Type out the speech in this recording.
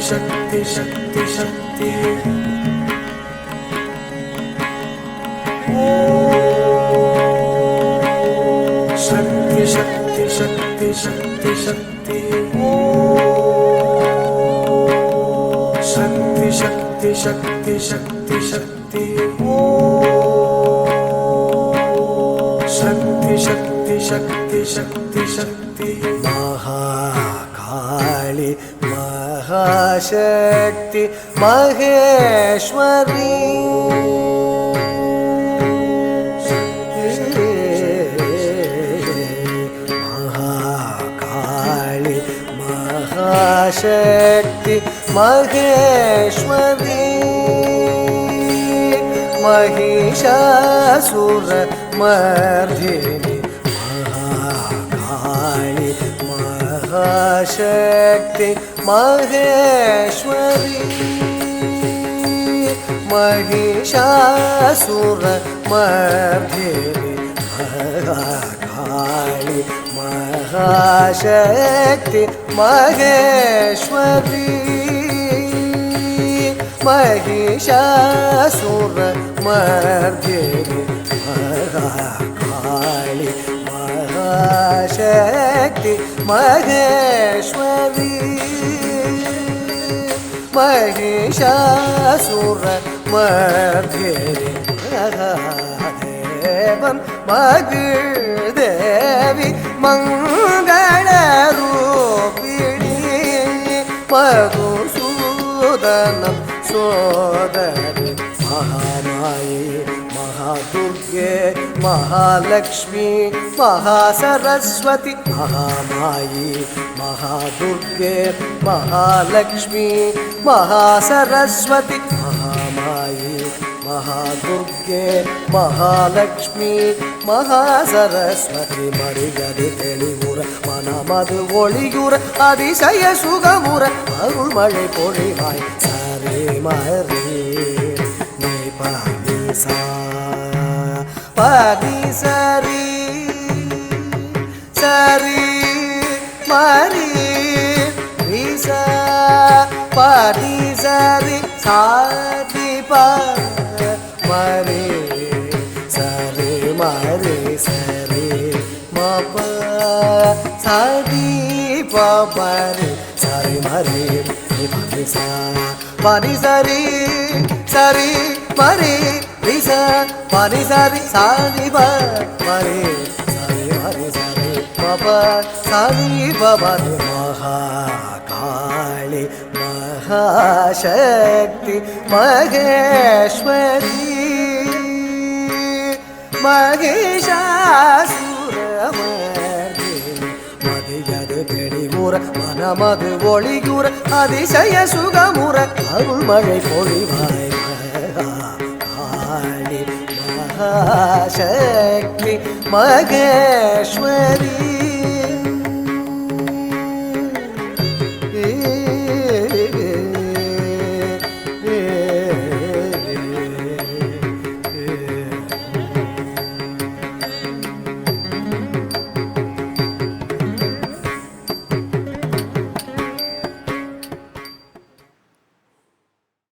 शक्ति शक्ति शक्ति शक्ति शक्ति शक्ति शक्ति शक्ति शक्ति शक्ति शक्ति शक्ति शक्ति शक्ति शक्ति शक्ति शक्ति शक्ति महाकाली महाशक्ति महेश्वरी महाकाली महाशक्ति महेश्वरी महिषासुरमर्दिनी महाकाली महाशक्ति महेश्वरी महिषासुरमर्दिनी महाकाली महाशक्ति महेश्वरी महिषासुरमर्दिनी महाकाली महाशक्ति महेश्वरी महिषासुरमर्दिनी महादेवं मगुदेवी मंगलरूपिणी मधुसूदनं सोदरी महामाये महादुर्गे महालक्ष्मी महासरस्वती महामाये महादुर्गे महालक्ष्मी महासरस्वती महामाये महादुर्गे महालक्ष्मी महासरस्वती मरिगदि तेलिगुर मनमது ஒளியுற அதிசய சுகமுற அருள் மழை பொழிவாய் சரே மரே நீ பாதி சா பாதி சரி சரி மரி விசா பாதி சரி சாதி பா மரி சரி மரி சரி மப சாதி பரி சரி மரி பரி சா பரி சரி சரி மரி விசா பரி சரி சாதி பரி சரி மரி சரி மப சாதி பரி மகாகாளி महाशक्ति महेश्वरी महिषासुरमर्दिनी मदियदु केळिगुर मनमது ஒளியுற அதிசய சுகமுற அருள் மழை பொழிவாய் மகாகாளி महाशक्ति महेश्वरी